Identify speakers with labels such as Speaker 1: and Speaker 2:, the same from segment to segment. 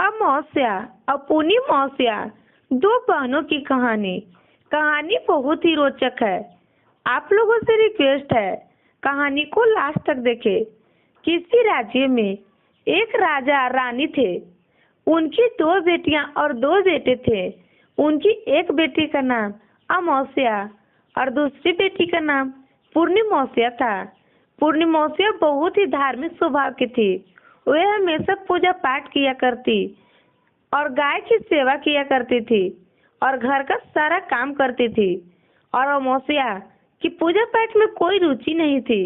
Speaker 1: अमावस्या और पूर्णिमावस्या, दो बहनों की कहानी। कहानी बहुत ही रोचक है। आप लोगों से रिक्वेस्ट है, कहानी को लास्ट तक देखें। किसी राज्य में एक राजा रानी थे। उनकी दो बेटियां और दो बेटे थे। उनकी एक बेटी का नाम अमावस्या और दूसरी बेटी का नाम पूर्णिमावस्या था। पूर्णिमावस्या बहुत ही धार्मिक स्वभाव की थी। वे हमेशा पूजा पाठ किया करती और गाय की सेवा किया करती थी और घर का सारा काम करती थी। और अमावस्या की पूजा पाठ में कोई रुचि नहीं थी।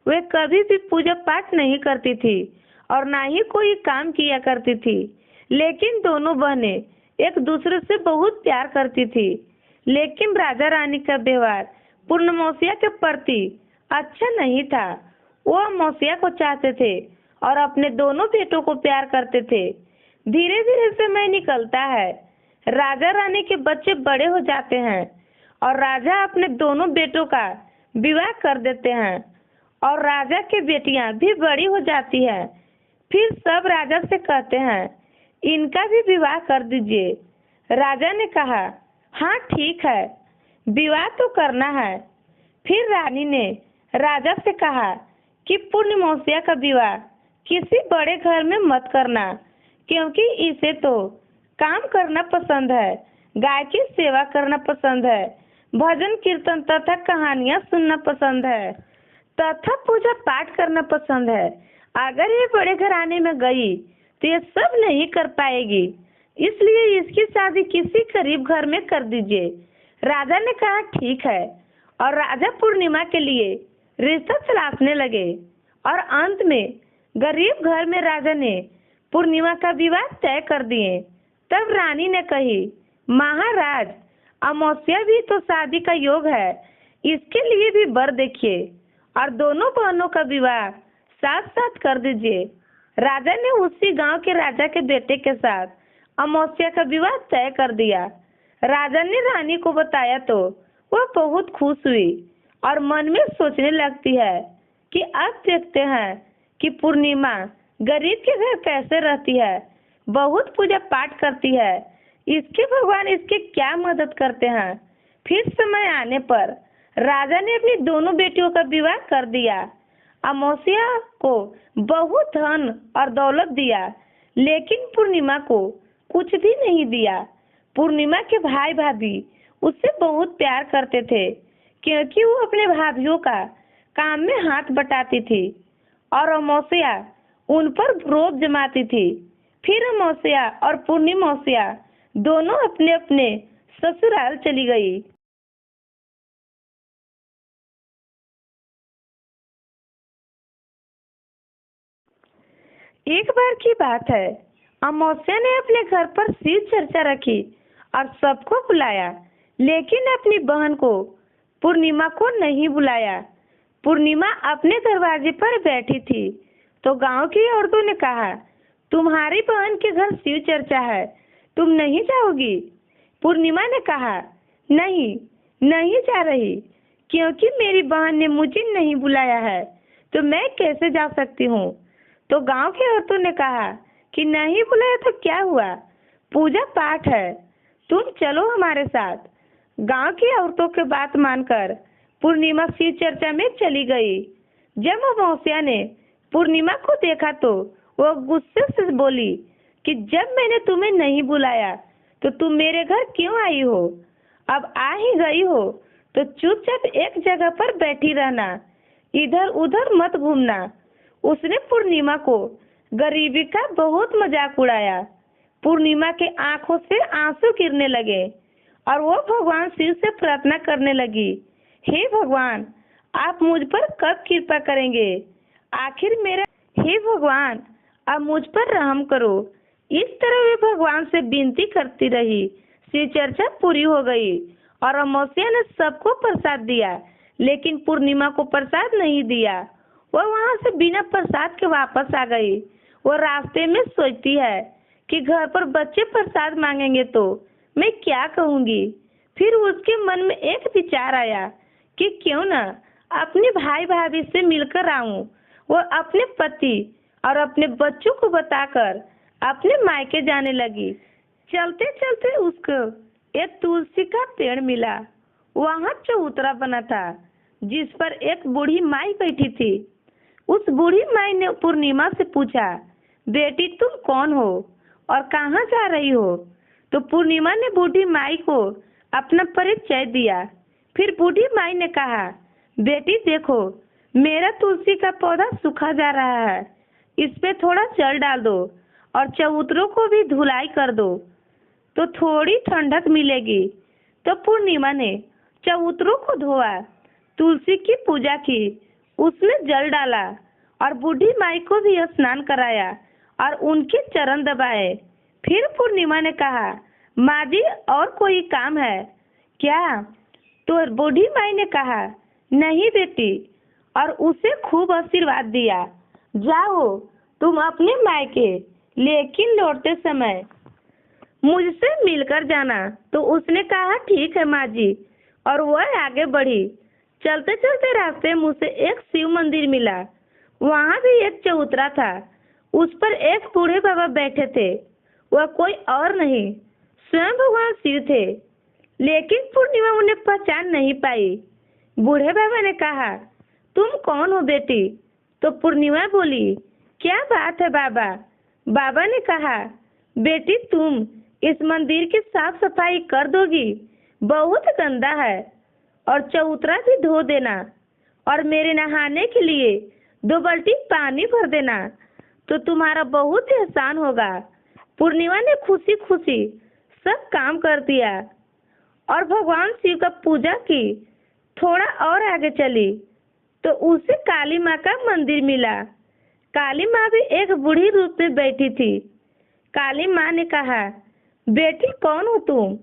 Speaker 1: वे कभी भी पूजा पाठ नहीं करती थी और ना ही कोई काम किया करती थी। लेकिन दोनों बहनें एक दूसरे से बहुत प्यार करती थी। लेकिन राजा रानी का व्यवहार पूर्णिमावस्या के प्रति अच्छा नहीं था। वो अमावस्या को चाहते थे और अपने दोनों बेटों को प्यार करते थे। धीरे धीरे समय निकलता है। राजा रानी के बच्चे बड़े हो जाते हैं और राजा अपने दोनों बेटों का विवाह कर देते हैं और राजा की बेटियां भी बड़ी हो जाती हैं। फिर सब राजा से कहते हैं, इनका भी विवाह कर दीजिए। राजा ने कहा, हाँ ठीक है, विवाह तो करना है। फिर रानी ने राजा से कहा कि पूर्णिमावस्या का विवाह किसी बड़े घर में मत करना, क्योंकि इसे तो काम करना पसंद है, गाय की सेवा करना पसंद है, भजन कीर्तन तथा कहानियां सुनना पसंद है तथा पूजा पाठ करना पसंद है। अगर ये बड़े घराने में गई तो ये सब नहीं कर पाएगी, इसलिए इसकी शादी किसी गरीब घर में कर दीजिए। राजा ने कहा ठीक है और राजा पूर्णिमा के लिए रिश्ता तलाशने लगे और अंत में गरीब घर में राजा ने पूर्णिमा का विवाह तय कर दिए। तब रानी ने कही, महाराज, अमावस्या भी तो शादी का योग है, इसके लिए भी वर देखिए और दोनों बहनों का विवाह साथ साथ कर दीजिए। राजा ने उसी गांव के राजा के बेटे के साथ अमावस्या का विवाह तय कर दिया। राजा ने रानी को बताया तो वह बहुत खुश हुई और मन में सोचने लगती है कि अब देखते हैं कि पूर्णिमा गरीब के घर कैसे रहती है, बहुत पूजा पाठ करती है, इसके भगवान इसके क्या मदद करते हैं। फिर समय आने पर राजा ने अपनी दोनों बेटियों का विवाह कर दिया। अमावस्या को बहुत धन और दौलत दिया, लेकिन पूर्णिमा को कुछ भी नहीं दिया। पूर्णिमा के भाई भाभी उससे बहुत प्यार करते थे, क्योंकि वो अपने भाइयों का काम में हाथ बटाती थी और अमावस्या उन पर रोब जमाती थी। फिर अमावस्या और पूर्णिमावस्या दोनों अपने अपने ससुराल चली गई। एक बार की बात है, अमावस्या ने अपने घर पर शिव चर्चा रखी और सबको बुलाया, लेकिन अपनी बहन को पूर्णिमा को नहीं बुलाया। पूर्णिमा अपने दरवाजे पर बैठी थी तो गांव की औरतों ने कहा, तुम्हारी बहन के घर शिव चर्चा है, तुम नहीं जाओगी? पूर्णिमा ने कहा, नहीं, नहीं जा रही, क्योंकि मेरी बहन ने मुझे नहीं बुलाया है, तो मैं कैसे जा सकती हूँ। तो गांव की औरतों ने कहा कि नहीं बुलाया तो क्या हुआ, पूजा पाठ है, तुम चलो हमारे साथ। गांव की औरतों की बात मानकर पूर्णिमा शिव चर्चा में चली गई। जब अमावस्या ने पूर्णिमा को देखा तो वो गुस्से से बोली कि जब मैंने तुम्हें नहीं बुलाया तो तुम मेरे घर क्यों आई हो? अब आ ही गई हो तो चुपचाप एक जगह पर बैठी रहना, इधर उधर मत घूमना। उसने पूर्णिमा को गरीबी का बहुत मजाक उड़ाया। पूर्णिमा के आंखों से आंसू गिरने लगे और वो भगवान शिव से प्रार्थना करने लगी, हे भगवान, आप मुझ पर कब कृपा करेंगे? आखिर मेरा हे भगवान, अब मुझ पर रहम करो। इस तरह वे भगवान से विनती करती रही। शिव चर्चा पूरी हो गई और अमावस्या ने सबको प्रसाद दिया, लेकिन पूर्णिमा को प्रसाद नहीं दिया। वह वहां से बिना प्रसाद के वापस आ गई। वो रास्ते में सोचती है कि घर पर बच्चे प्रसाद मांगेंगे तो मैं क्या कहूंगी। फिर उसके मन में एक विचार आया कि क्यों न अपने भाई भाभी से मिलकर आऊं। वो अपने पति और अपने बच्चों को बताकर अपने मायके जाने लगी। चलते चलते उसको एक तुलसी का पेड़ मिला। वहां चबूतरा बना था जिस पर एक बूढ़ी माई बैठी थी। उस बूढ़ी माई ने पूर्णिमा से पूछा, बेटी तुम कौन हो और कहाँ जा रही हो? तो पूर्णिमा ने बूढ़ी माई को अपना परिचय दिया। फिर बूढ़ी माई ने कहा, बेटी देखो, मेरा तुलसी का पौधा सूखा जा रहा है, इस पे थोड़ा जल डाल दो और चबूतरों को भी धुलाई कर दो तो थोड़ी ठंडक मिलेगी। तो पूर्णिमा ने चबूतरों को धोआ, तुलसी की पूजा की, उसमें जल डाला और बूढ़ी माई को भी स्नान कराया और उनके चरण दबाए। फिर पूर्णिमा ने कहा, माँ जी और कोई काम है क्या? तो बूढ़ी माई ने कहा, नहीं बेटी, और उसे खूब आशीर्वाद दिया। जाओ तुम अपने मायके, लेकिन लौटते समय मुझसे मिलकर जाना। तो उसने कहा, ठीक है माँ जी, और वह आगे बढ़ी। चलते चलते रास्ते में उसे एक शिव मंदिर मिला। वहाँ भी एक चबूतरा था, उस पर एक बूढ़े बाबा बैठे थे। वह कोई और नहीं, स्वयं भगवान शिव थे। लेकिन पूर्णिमा उन्हें पहचान नहीं पाई। बूढ़े बाबा ने कहा, तुम कौन हो बेटी? तो पूर्णिमा बोली, क्या बात है बाबा? बाबा ने कहा, बेटी तुम इस मंदिर की साफ सफाई कर दोगी? बहुत गंदा है, और चबूतरा भी धो देना, और मेरे नहाने के लिए 2 बाल्टी पानी भर देना, तो तुम्हारा बहुत एहसान होगा। पूर्णिमा ने खुशी खुशी सब काम कर दिया और भगवान शिव का पूजा की। थोड़ा और आगे चली तो उसे काली माँ का मंदिर मिला। काली माँ भी एक बूढ़ी रूप में बैठी थी। काली माँ ने कहा, बेटी कौन हो तुम?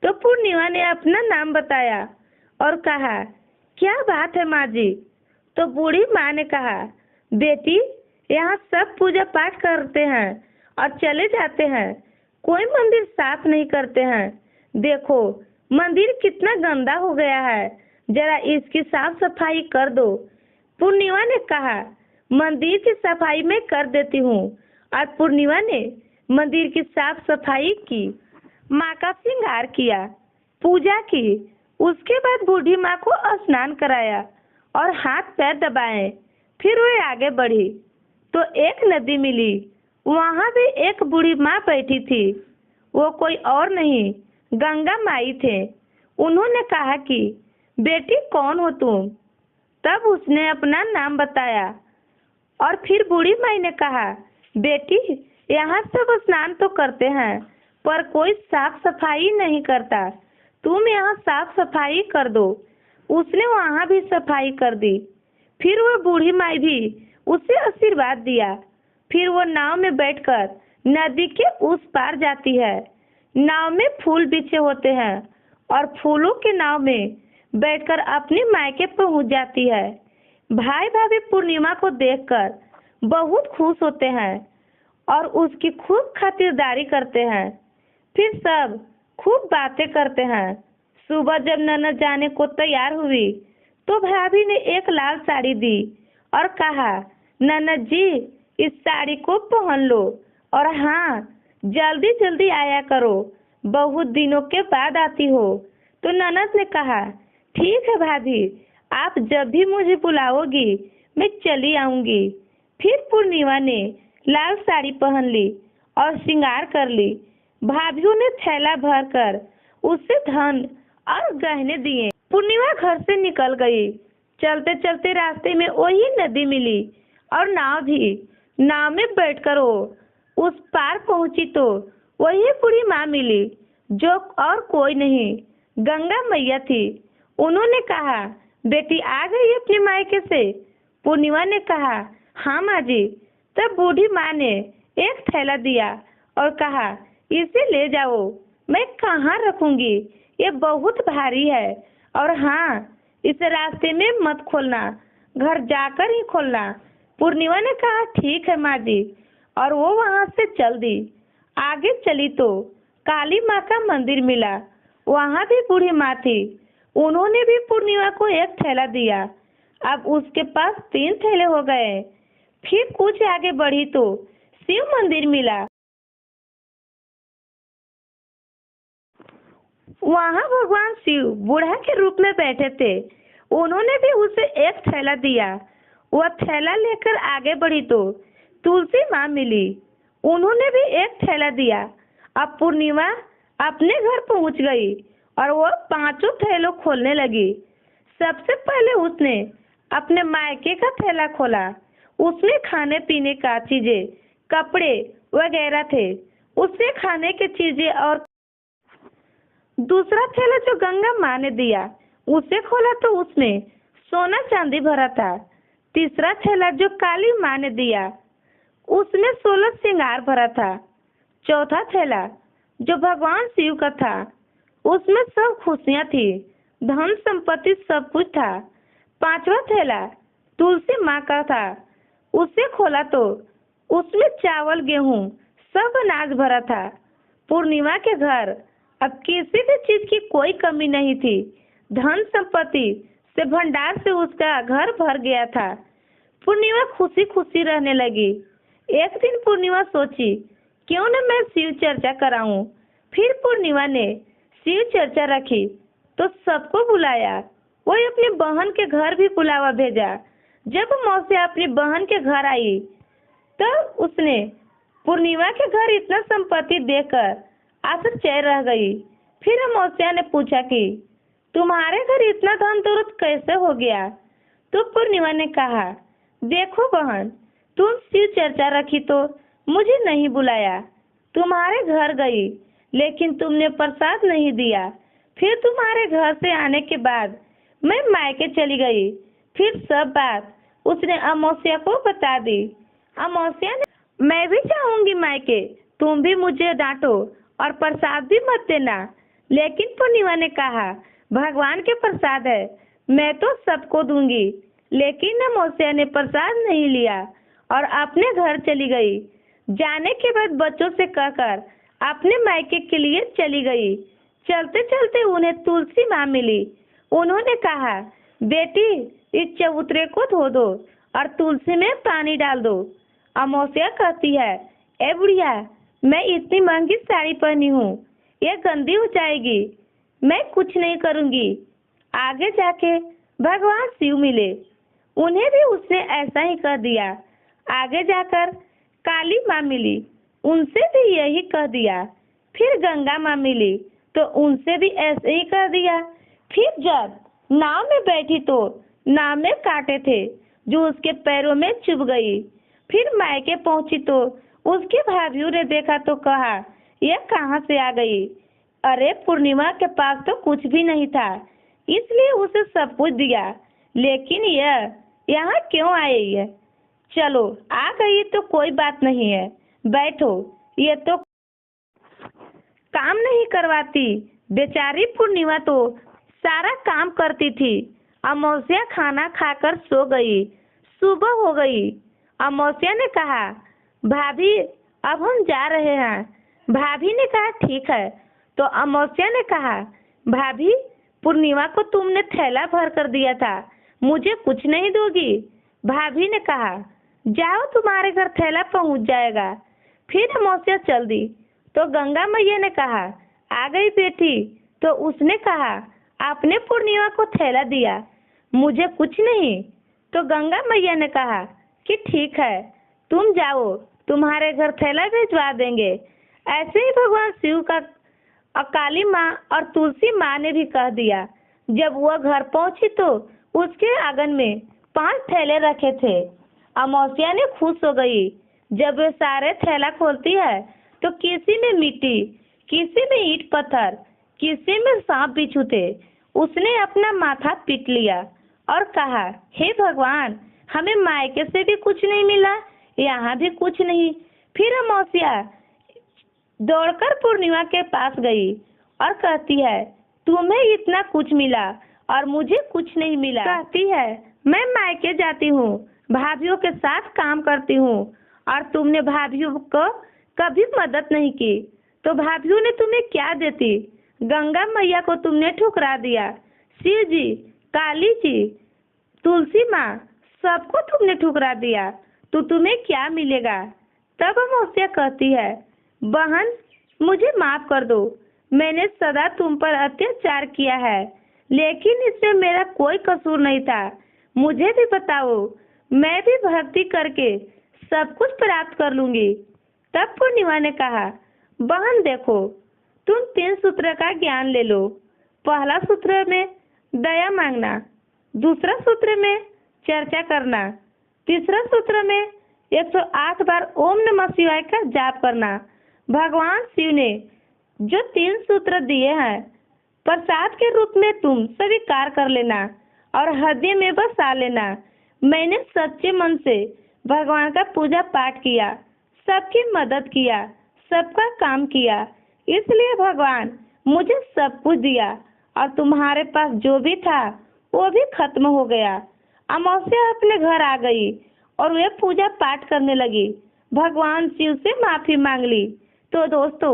Speaker 1: तो पूर्णिमा ने अपना नाम बताया और कहा, क्या बात है माँ जी? तो बूढ़ी माँ ने कहा, बेटी यहाँ सब पूजा पाठ करते हैं और चले जाते हैं, कोई मंदिर साफ नहीं करते हैं। देखो मंदिर कितना गंदा हो गया है, जरा इसकी साफ सफाई कर दो। पूर्णिमा ने कहा, मंदिर की सफाई मैं कर देती हूँ। और पूर्णिमा ने मंदिर की साफ सफाई की, माँ का श्रृंगार किया, पूजा की। उसके बाद बूढ़ी माँ को स्नान कराया और हाथ पैर दबाए। फिर वे आगे बढ़ी तो एक नदी मिली। वहाँ भी एक बूढ़ी माँ बैठी थी। वो कोई और नहीं, गंगा माई थे। उन्होंने कहा कि बेटी कौन हो तुम? तब उसने अपना नाम बताया और फिर बूढ़ी माई ने कहा, बेटी यहाँ सब स्नान तो करते हैं पर कोई साफ सफाई नहीं करता, तुम यहाँ साफ सफाई कर दो। उसने वहाँ भी सफाई कर दी। फिर वह बूढ़ी माई भी उसे आशीर्वाद दिया। फिर वो नाव में बैठकर नदी के उस पार जाती है। नाव में फूल बिछे होते हैं और फूलों के नाव में बैठकर अपने मायके पहुंच जाती है। भाई भाभी पूर्णिमा को देखकर बहुत खुश होते हैं और उसकी खूब खातिरदारी करते हैं। फिर सब खूब बातें करते हैं। सुबह जब ननद जाने को तैयार हुई तो भाभी ने एक लाल साड़ी दी और कहा, ननद जी इस साड़ी को पहन लो और हाँ जल्दी जल्दी आया करो, बहुत दिनों के बाद आती हो। तो ननद ने कहा, ठीक है भाभी, आप जब भी मुझे बुलाओगी मैं चली आऊंगी। फिर पूर्णिमा ने लाल साड़ी पहन ली और श्रृंगार कर ली। भाभीओं ने थैला भरकर उसे धन और गहने दिए। पूर्णिमा घर से निकल गई। चलते चलते रास्ते में वही नदी मिली और नाव भी। नाव में बैठकर वो उस पार पहुंची तो वही बूढ़ी माँ मिली, जो और कोई नहीं गंगा मैया थी। उन्होंने कहा, बेटी आ गई अपने मायके से? पूर्णिमा ने कहा, हाँ माँ जी। तब बूढ़ी माँ ने एक थैला दिया और कहा, इसे ले जाओ। मैं कहाँ रखूंगी, ये बहुत भारी है, और हाँ इसे रास्ते में मत खोलना, घर जाकर ही खोलना। पूर्णिमा ने कहा, ठीक है माँ जी, और वो वहाँ से चल दी। आगे चली तो काली माँ का मंदिर मिला। वहाँ भी बूढ़ी माँ थी। उन्होंने भी पूर्णिमा को एक थैला दिया। अब उसके पास 3 थैले हो गए। फिर कुछ आगे बढ़ी तो शिव मंदिर मिला। वहां भगवान शिव बूढ़ा के रूप में बैठे थे। उन्होंने भी उसे एक थैला दिया। वह थैला लेकर आगे बढ़ी तो तुलसी माँ मिली। उन्होंने भी एक थैला दिया। अब पूर्णिमा अपने घर पहुंच गई और वह पांचों थैलों खोलने लगी। सबसे पहले उसने अपने मायके का थैला खोला। उसमें खाने पीने का चीजें, कपड़े वगैरह थे। उससे खाने की चीजें और दूसरा थैला जो गंगा माँ ने दिया उसे खोला तो उसमें सोना चांदी भरा था। तीसरा थैला जो काली माँ ने दिया उसमें 16 श्रृंगार भरा था। चौथा थैला जो भगवान शिव का था उसमें सब खुशियां थी, धन संपत्ति सब कुछ था। पांचवा थैला तुलसी माँ का था। उसे खोला तो उसमें चावल गेहूं सब अनाज भरा था। पूर्णिमा के घर अब किसी भी चीज की कोई कमी नहीं थी। धन संपत्ति से भंडार से उसका घर भर गया था। पूर्णिमा खुशी खुशी रहने लगी। एक दिन पूर्णिमा सोची, क्यों न मैं शिव चर्चा कराऊं। फिर पूर्णिमा ने शिव चर्चा रखी तो सबको बुलाया। वही अपनी बहन के घर भी बुलावा भेजा। जब मौसी अपनी बहन के घर आई तो उसने पूर्णिमा के घर इतना संपत्ति देखकर आश्चर्य रह गई। फिर मौसिया ने पूछा कि तुम्हारे घर इतना धन दौलत कैसे हो गया। तो पूर्णिमा ने कहा, देखो बहन, तुम शिव चर्चा रखी तो मुझे नहीं बुलाया। तुम्हारे घर गई लेकिन तुमने प्रसाद नहीं दिया। फिर तुम्हारे घर से आने के बाद मैं मायके चली गई। फिर सब बात उसने अमावस्या को बता दी। अमावस्या ने, मैं भी जाऊंगी मायके, तुम भी मुझे डांटो और प्रसाद भी मत देना। लेकिन पूर्णिमा ने कहा, भगवान के प्रसाद है, मैं तो सबको दूंगी। लेकिन अमावस्या ने प्रसाद नहीं लिया और अपने घर चली गई। जाने के बाद बच्चों से कहकर अपने मायके के लिए चली गई। चलते चलते उन्हें तुलसी माँ मिली। उन्होंने कहा, बेटी इस चबूतरे को धो दो और तुलसी में पानी डाल दो। अमावस्या कहती है, ए बुढ़िया, मैं इतनी महंगी साड़ी पहनी हूँ, ये गंदी हो जाएगी, मैं कुछ नहीं करूँगी। आगे जाके भगवान शिव मिले, उन्हें भी उसने ऐसा ही कह दिया। आगे जाकर काली माँ मिली, उनसे भी यही कह दिया। फिर गंगा माँ मिली तो उनसे भी ऐसे ही कह दिया। फिर जब नाव में बैठी तो नाव में कांटे थे जो उसके पैरों में चुभ गई। फिर मायके पहुंची तो उसके भाइयों ने देखा तो कहा, यह कहाँ से आ गई। अरे पूर्णिमा के पास तो कुछ भी नहीं था, इसलिए उसे सब कुछ दिया, लेकिन यह यहाँ क्यों आई है। चलो आ गई तो कोई बात नहीं है, बैठो, ये तो काम नहीं करवाती। बेचारी पूर्णिमा तो सारा काम करती थी। अमावस्या खाना खाकर सो गई। सुबह हो गई। अमावस्या ने कहा, भाभी अब हम जा रहे हैं। भाभी ने कहा, ठीक है। तो अमावस्या ने कहा, भाभी पूर्णिमा को तुमने थैला भर कर दिया था, मुझे कुछ नहीं दोगी। भाभी ने कहा, जाओ तुम्हारे घर थैला पहुंच जाएगा। फिर अमावस्या चल दी तो गंगा मैया ने कहा, आ गई बेटी। तो उसने कहा, आपने पूर्णिमा को थैला दिया, मुझे कुछ नहीं। तो गंगा मैया ने कहा कि ठीक है, तुम जाओ, तुम्हारे घर थैला भिजवा देंगे। ऐसे ही भगवान शिव का काली माँ और तुलसी माँ ने भी कह दिया। जब वह घर पहुंची तो उसके आंगन में 5 थैले रखे थे। अमावस्या ने खुश हो गई। जब वे सारे थैला खोलती है तो किसी में मिट्टी, किसी में ईंट पत्थर, किसी में सांप बिच्छू थे। उसने अपना माथा पीट लिया और कहा, हे भगवान, हमें मायके से भी कुछ नहीं मिला, यहाँ भी कुछ नहीं। फिर अमावस्या दौड़कर पूर्णिमा के पास गई और कहती है, तुम्हें इतना कुछ मिला और मुझे कुछ नहीं मिला। कहती है, मैं मायके जाती हूँ, भाभीियों के साथ काम करती हूँ और तुमने भाभीियों को कभी मदद नहीं की, तो भाभीियों ने तुम्हें क्या देती। गंगा मैया को तुमने ठुकरा दिया, शिव जी, काली जी, तुलसी माँ, सबको तुमने ठुकरा दिया, तो तुम्हें क्या मिलेगा। तब अमावस्या कहती है, बहन मुझे माफ कर दो, मैंने सदा तुम पर अत्याचार किया है, लेकिन इसमें मेरा कोई कसूर नहीं था। मुझे भी बताओ, मैं भी भक्ति करके सब कुछ प्राप्त कर लूंगी। तब पूर्णिमा ने कहा, बहन देखो, तुम 3 सूत्र का ज्ञान ले लो। पहला सूत्र में दया मांगना, दूसरा सूत्र में चर्चा करना, तीसरा सूत्र में 108 बार ओम नमः शिवाय का जाप करना। भगवान शिव ने जो 3 सूत्र दिए हैं, प्रसाद के रूप में तुम स्वीकार कर लेना और हृदय में बसा लेना। मैंने सच्चे मन से भगवान का पूजा पाठ किया, सबकी मदद किया, सबका काम किया, इसलिए भगवान मुझे सब कुछ दिया और तुम्हारे पास जो भी था वो भी खत्म हो गया। अमावस्या अपने घर आ गई और वे पूजा पाठ करने लगी, भगवान शिव से माफी मांग ली। तो दोस्तों,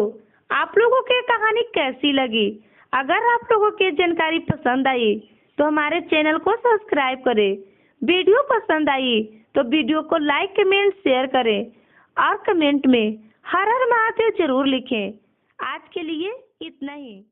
Speaker 1: आप लोगों की कहानी कैसी लगी? अगर आप लोगों की जानकारी पसंद आई तो हमारे चैनल को सब्सक्राइब करें। वीडियो पसंद आई तो वीडियो को लाइक, कमेंट, शेयर करें और कमेंट में हर हर महादेव जरूर लिखें। आज के लिए इतना ही।